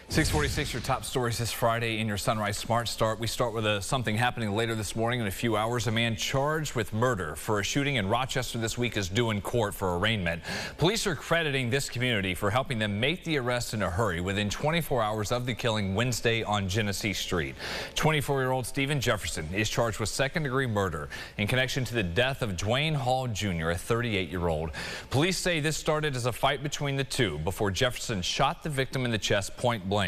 6:46, your top stories this Friday in your Sunrise Smart Start. We start with something happening later this morning in a few hours. A man charged with murder for a shooting in Rochester this week is due in court for arraignment. Police are crediting this community for helping them make the arrest in a hurry within 24 hours of the killing Wednesday on Genesee Street. 24-year-old Stephen Jefferson is charged with second-degree murder in connection to the death of Dwayne Hall Jr., a 38-year-old. Police say this started as a fight between the two before Jefferson shot the victim in the chest point blank.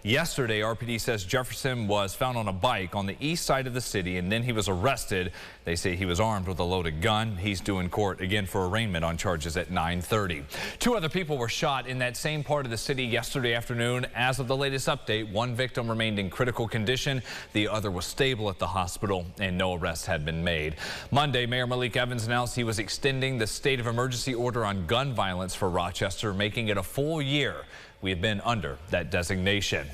Yesterday, RPD says Jefferson was found on a bike on the east side of the city, and then he was arrested. They say he was armed with a loaded gun. He's due in court again for arraignment on charges at 9:30. Two other people were shot in that same part of the city yesterday afternoon. As of the latest update, one victim remained in critical condition. The other was stable at the hospital, and no arrests had been made. Monday, Mayor Malik Evans announced he was extending the state of emergency order on gun violence for Rochester, making it a full year. We have been under that designation.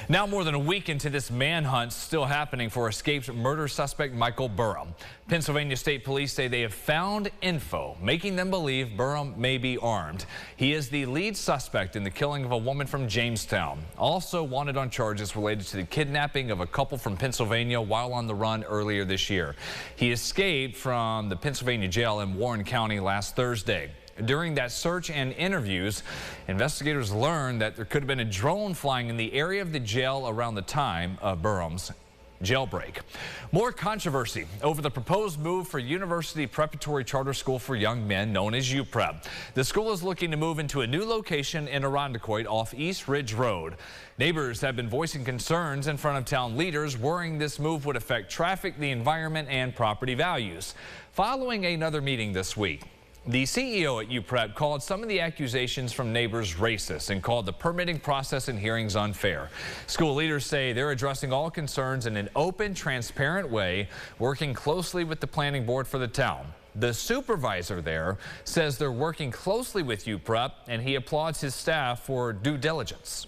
Now, more than a week into this manhunt still happening for escaped murder suspect Michael Burham. Pennsylvania State Police say they have found info making them believe Burham may be armed. He is the lead suspect in the killing of a woman from Jamestown, also wanted on charges related to the kidnapping of a couple from Pennsylvania while on the run earlier this year. He escaped from the Pennsylvania jail in Warren County last Thursday. During that search and interviews, investigators learned that there could have been a drone flying in the area of the jail around the time of Burham's jailbreak. More controversy over the proposed move for University Preparatory Charter School for Young Men, known as UPrep. The school is looking to move into a new location in Irondequoit off East Ridge Road. Neighbors have been voicing concerns in front of town leaders, worrying this move would affect traffic, the environment, and property values. Following another meeting this week, the CEO at UPrep called some of the accusations from neighbors racist and called the permitting process and hearings unfair. School leaders say they're addressing all concerns in an open, transparent way, working closely with the planning board for the town. The supervisor there says they're working closely with UPrep, and he applauds his staff for due diligence.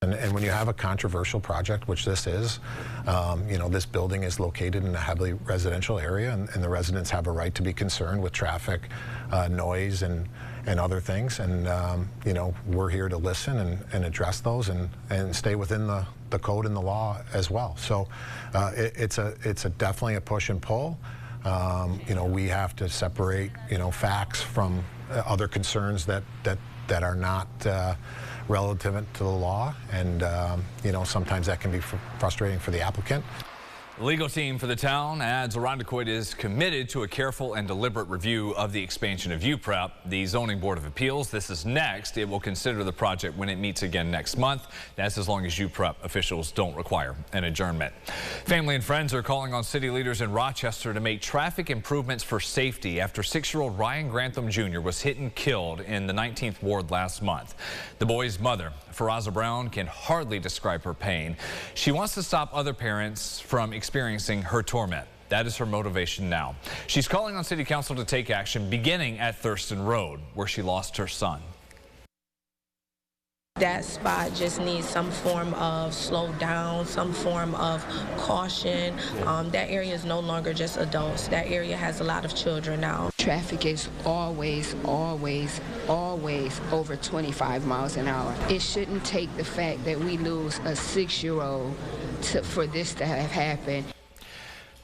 And when you have a controversial project, which this is, you know, this building is located in a heavily residential area, and the residents have a right to be concerned with traffic, noise, and other things. And, you know, we're here to listen and address those and stay within the code and the law as well. So it's definitely a push and pull. You know, we have to separate, you know, facts from other concerns that are not relative to the law, and you know, sometimes that can be frustrating for the applicant. The legal team for the town adds Irondequoit is committed to a careful and deliberate review of the expansion of UPrep. The Zoning Board of Appeals, this is next. It will consider the project when it meets again next month. That's as long as UPrep officials don't require an adjournment. Family and friends are calling on city leaders in Rochester to make traffic improvements for safety after 6-year-old Ryan Grantham Jr. was hit and killed in the 19th Ward last month. The boy's mother, Faraza Brown, can hardly describe her pain. She wants to stop other parents from experiencing her torment. That is her motivation now. She's calling on City Council to take action, beginning at Thurston Road, where she lost her son. That spot just needs some form of slow down, some form of caution. That area is no longer just adults. That area has a lot of children now. Traffic is always over 25 miles an hour. It shouldn't take the fact that we lose a 6-year-old for this to have happened.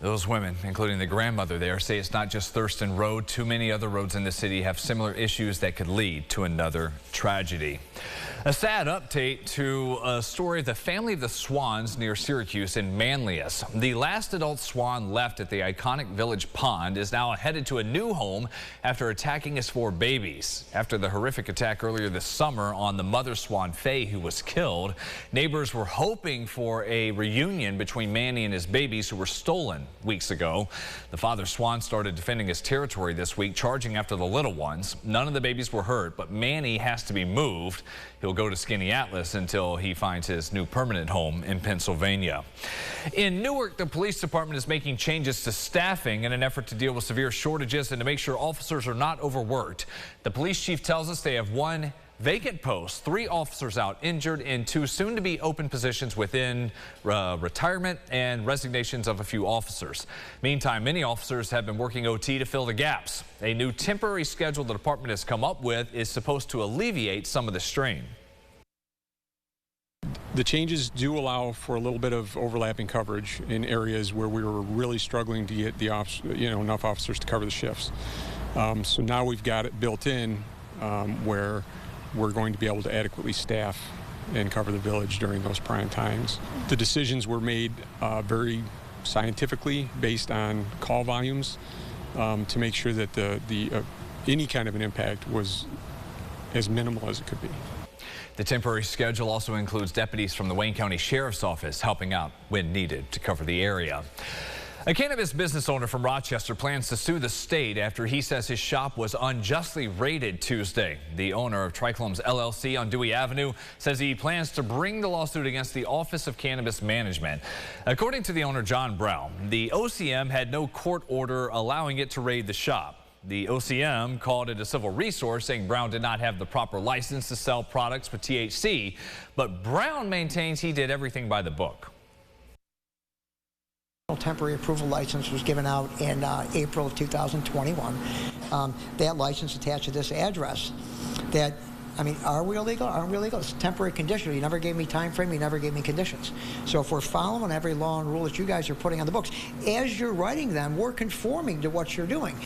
Those women, including the grandmother there, say it's not just Thurston Road. Too many other roads in the city have similar issues that could lead to another tragedy. A sad update to a story of the family of the Swans near Syracuse in Manlius. The last adult swan left at the iconic village pond is now headed to a new home after attacking his 4 babies. After the horrific attack earlier this summer on the mother swan, Faye, who was killed, neighbors were hoping for a reunion between Manny and his babies who were stolen weeks ago. The father swan started defending his territory this week, charging after the little ones. None of the babies were hurt, but Manny has to be moved. He'll go to Skinny Atlas until he finds his new permanent home in Pennsylvania. In Newark, the police department is making changes to staffing in an effort to deal with severe shortages and to make sure officers are not overworked. The police chief tells us they have 1 vacant post, 3 officers out injured, and 2 soon-to-be open positions within retirement and resignations of a few officers. Meantime, many officers have been working OT to fill the gaps. A new temporary schedule the department has come up with is supposed to alleviate some of the strain. The changes do allow for a little bit of overlapping coverage in areas where we were really struggling to get the enough officers to cover the shifts. So now we've got it built in where we're going to be able to adequately staff and cover the village during those prime times. The decisions were made very scientifically based on call volumes to make sure that any kind of an impact was as minimal as it could be. The temporary schedule also includes deputies from the Wayne County Sheriff's Office helping out when needed to cover the area. A cannabis business owner from Rochester plans to sue the state after he says his shop was unjustly raided Tuesday. The owner of Triclome's LLC on Dewey Avenue says he plans to bring the lawsuit against the Office of Cannabis Management. According to the owner, John Brown, the OCM had no court order allowing it to raid the shop. The OCM called it a civil resource, saying Brown did not have the proper license to sell products with THC, but Brown maintains he did everything by the book. Temporary approval license was given out in April of 2021. That license attached to this address. That, I mean, are we illegal? Aren't we illegal? It's temporary conditional. You never gave me time frame. You never gave me conditions. So if we're following every law and rule that you guys are putting on the books, as you're writing them, we're conforming to what you're doing.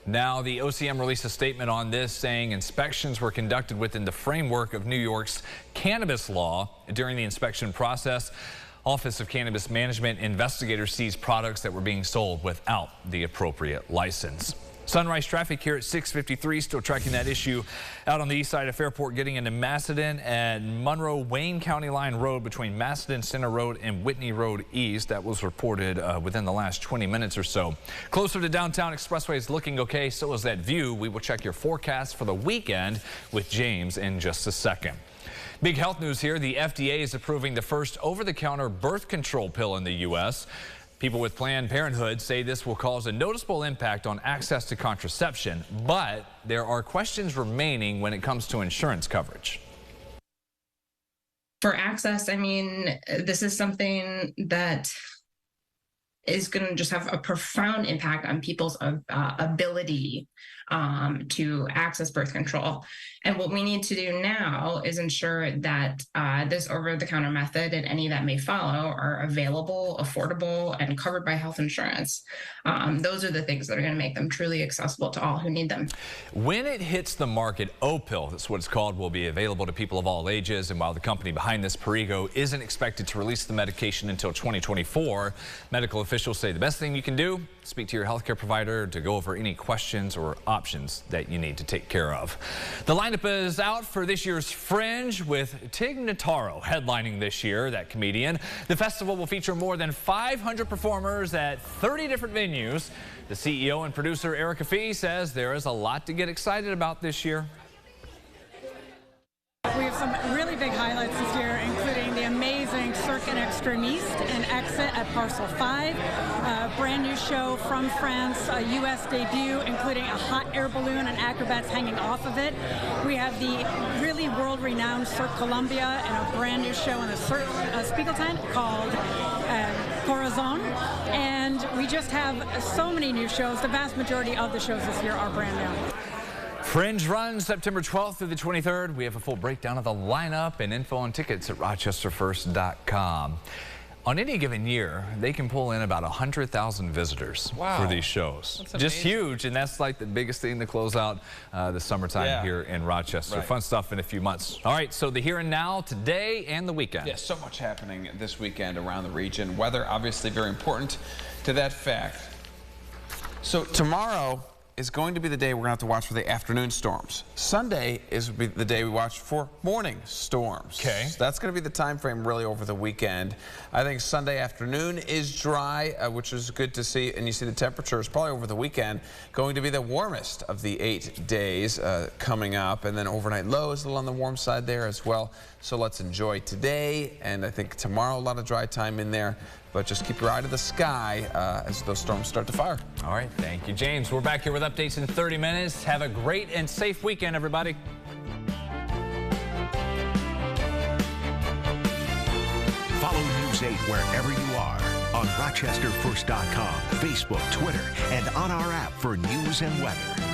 Now, the OCM released a statement on this saying inspections were conducted within the framework of New York's cannabis law. During the inspection process, Office of Cannabis Management investigators seized products that were being sold without the appropriate license. Sunrise traffic here at 6:53, still tracking that issue out on the east side of Fairport, getting into Macedon and Monroe Wayne County Line Road between Macedon Center Road and Whitney Road East. That was reported within the last 20 minutes or so. Closer to downtown, Expressway is looking okay. So is that view. We will check your forecast for the weekend with James in just a second. Big health news here. The FDA is approving the first over-the-counter birth control pill in the U.S. People with Planned Parenthood say this will cause a noticeable impact on access to contraception, but there are questions remaining when it comes to insurance coverage. For access, I mean, this is something that is going to just have a profound impact on people's ability to access birth control. And what we need to do now is ensure that this over-the-counter method and any that may follow are available, affordable, and covered by health insurance. Those are the things that are going to make them truly accessible to all who need them. When it hits the market, O-Pill, that's what it's called, will be available to people of all ages. And while the company behind this, Perrigo, isn't expected to release the medication until 2024, medical officials say the best thing you can do, speak to your healthcare provider to go over any questions or options that you need to take care of. The lineup is out for this year's Fringe, with Tig Notaro headlining this year, that comedian. The festival will feature more than 500 performers at 30 different venues. The CEO and producer Erica Fee says there is a lot to get excited about this year. We have some really big highlights this year, including the amazing Cirque and Extremiste and Exit at Parcel 5, a brand new show from France, a U.S. debut, including a hot air balloon and acrobats hanging off of it. We have the really world-renowned Cirque Columbia and a brand new show in the Spiegel tent called Corazon. And we just have so many new shows. The vast majority of the shows this year are brand new. Fringe runs September 12th through the 23rd. We have a full breakdown of the lineup and info on tickets at rochesterfirst.com. On any given year, they can pull in about 100,000 visitors for these shows. Just huge, and that's like the biggest thing to close out the summertime here in Rochester. Fun stuff in a few months. All right, so the here and now, today and the weekend. Yeah, so much happening this weekend around the region. Weather, obviously, very important to that fact. So tomorrow is going to be the day we're going to have to watch for the afternoon storms. Sunday is the day we watch for morning storms. Okay. So that's going to be the time frame really over the weekend. I think Sunday afternoon is dry, which is good to see. And you see the temperatures probably over the weekend going to be the warmest of the 8 days coming up. And then overnight low is a little on the warm side there as well. So let's enjoy today. And I think tomorrow a lot of dry time in there. But just keep your eye to the sky as those storms start to fire. All right, thank you, James. We're back here with updates in 30 minutes. Have a great and safe weekend, everybody. Follow News 8 wherever you are on RochesterFirst.com, Facebook, Twitter, and on our app for news and weather.